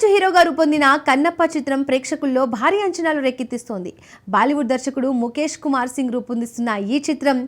మంచు హీరోగా రూపొందిన కన్నప్ప చిత్రం ప్రేక్షకుల్లో భారీ అంచనాలు రేకెత్తిస్తోంది. బాలీవుడ్ దర్శకుడు ముఖేష్ కుమార్ సింగ్ రూపొందిస్తున్న ఈ చిత్రం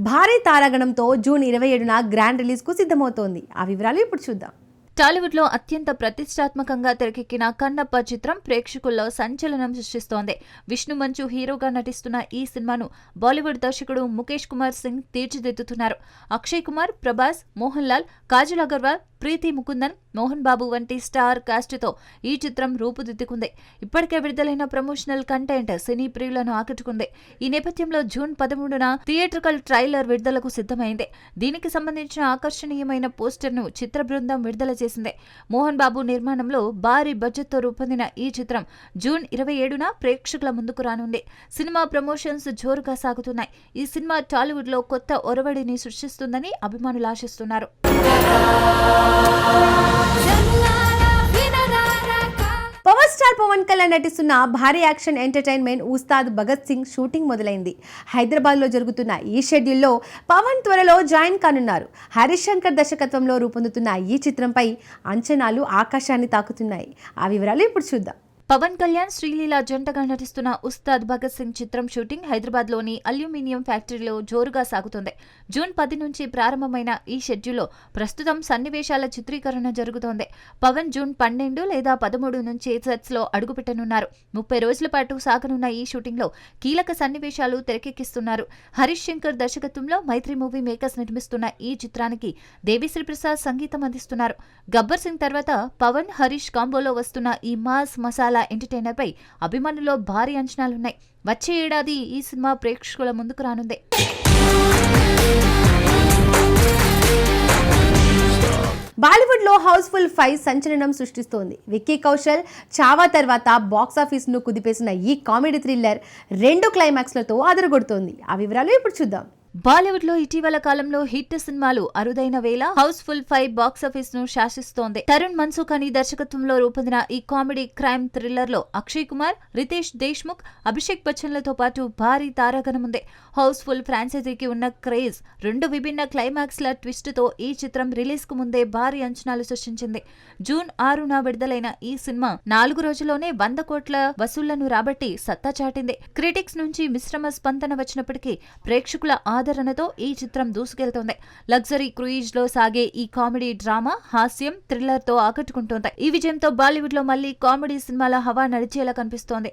భారీ తారాగణంతో జూన్ 27న గ్రాండ్ రిలీజ్కు సిద్ధమవుతోంది. ఆ వివరాలు ఇప్పుడు చూద్దాం. టాలీవుడ్ లో అత్యంత ప్రతిష్టాత్మకంగా తెరకెక్కిన కన్నప్ప చిత్రం ప్రేక్షకుల్లో సంచలనం సృష్టిస్తోంది. విష్ణు మంచు హీరోగా నటిస్తున్న ఈ సినిమాను బాలీవుడ్ దర్శకుడు ముఖేష్ కుమార్ సింగ్ తీర్చిదిద్దుతున్నారు. అక్షయ్ కుమార్, ప్రభాస్, మోహన్ లాల్, కాజల్ అగర్వాల్, ప్రీతి ముకుందన్, మోహన్ బాబు వంటి స్టార్ కాస్ట్ తో ఈ చిత్రం రూపుదిద్దుకుంది. ఇప్పటికే విడుదలైన ప్రమోషనల్ కంటెంట్ సినీ ప్రియులను ఆకట్టుకుంది. ఈ నేపథ్యంలో జూన్ 13న థియేట్రికల్ ట్రైలర్ విడుదలకు సిద్ధమైంది. దీనికి సంబంధించిన ఆకర్షణీయమైన పోస్టర్ ను చిత్ర బృందం విడుదల చేసింది. మోహన్ బాబు నిర్మాణంలో భారీ బడ్జెట్ తో రూపొందిన ఈ చిత్రం జూన్ 27న ప్రేక్షకుల ముందుకు రానుంది. సినిమా ప్రమోషన్స్ జోరుగా సాగుతున్నాయి. ఈ సినిమా టాలీవుడ్ లో కొత్త ఒరవడిని సృష్టిస్తుందని అభిమానులు ఆశిస్తున్నారు. పవర్ స్టార్ పవన్ కళ్యాణ్ నటిస్తున్న భారీ action entertainment Ustaad Bhagat Singh shooting మొదలైంది. హైదరాబాద్లో జరుగుతున్న ఈ షెడ్యూల్లో పవన్ త్వరలో జాయిన్ కానున్నారు. హరీష్ శంకర్ దర్శకత్వంలో రూపొందుతున్న ఈ చిత్రంపై అంచనాలు ఆకాశాన్ని తాకుతున్నాయి. ఆ వివరాలు ఇప్పుడు చూద్దాం. పవన్ కళ్యాణ్, శ్రీలీల జంటగా నటిస్తున్న ఉస్తాద్ భగత్ సింగ్ చిత్రం షూటింగ్ హైదరాబాద్ లోని అల్యూమినియం ఫ్యాక్టరీలో జోరుగా సాగుతోంది. జూన్ 10 నుంచి ప్రారంభమైన ఈ షెడ్యూల్లో ప్రస్తుతం సన్నివేశాల చిత్రీకరణ జరుగుతోంది. పవన్ జూన్ 12 లేదా 13 నుంచి సెట్స్ లో అడుగుపెట్టనున్నారు. 30 రోజుల పాటు సాగనున్న ఈ షూటింగ్ లో కీలక సన్నివేశాలు తెరకెక్కిస్తున్నారు. హరీష్ శంకర్ దర్శకత్వంలో మైత్రి మూవీ మేకర్స్ నిర్మిస్తున్న ఈ చిత్రానికి దేవిశ్రీ ప్రసాద్ సంగీతం అందిస్తున్నారు. గబ్బర్ సింగ్ తర్వాత పవన్, హరీష్ కాంబోలో వస్తున్న ఈ మాస్ మసాలా ఎంటర్టైనర్ పై అభిమానుల్లో భారీ అంచనాలున్నాయి. వచ్చే ఏడాది ఈ సినిమా ప్రేక్షకుల ముందుకు రానుంది. బాలీవుడ్ లో హౌస్ఫుల్ 5 సంచలనం సృష్టిస్తోంది. విక్కీ కౌశల్ చావా తర్వాత బాక్సాఫీస్ ను కుదిపేసిన ఈ కామెడీ థ్రిల్లర్ 2 క్లైమాక్స్లతో అదరగొడుతోంది. ఆ వివరాలు ఇప్పుడు చూద్దాం. బాలీవుడ్ లో ఇటీవల కాలంలో హిట్ సినిమాలు అరుదైన వేళ హౌస్ఫుల్ 5 బాక్సాఫీస్ ను శాసిస్తోంది. తరుణ్ మన్సుఖ్ అని దర్శకత్వంలో రూపొందిన ఈ కామెడీ క్రైమ్ థ్రిల్లర్ లో అక్షయ్ కుమార్, రితేష్ దేశ్ముఖ్, అభిషేక్ బచ్చన్లతో పాటు భారీ తారాగణం ఉంది. హౌస్ఫుల్ ఫ్రాంచైజీకి ఉన్న క్రేజ్ 2 విభిన్న క్లైమాక్స్ల ట్విస్ట్ తో ఈ చిత్రం రిలీజ్ కు ముందే భారీ అంచనాలు సృష్టించింది. జూన్ 6న విడుదలైన ఈ సినిమా 4 రోజుల్లోనే 100 కోట్ల వసూళ్లను రాబట్టి సత్తా చాటింది. క్రిటిక్స్ నుంచి మిశ్రమ స్పందన వచ్చినప్పటికీ ప్రేక్షకుల ఆదరణతో ఈ చిత్రం దూసుకెళ్తోంది. లగ్జరీ క్రూయిజ్ లో సాగే ఈ కామెడీ డ్రామా హాస్యం థ్రిల్లర్ తో ఆకట్టుకుంటోంది. ఈ విజయంతో బాలీవుడ్ లో మళ్లీ కామెడీ సినిమాల హవా నడిచేలా కనిపిస్తోంది.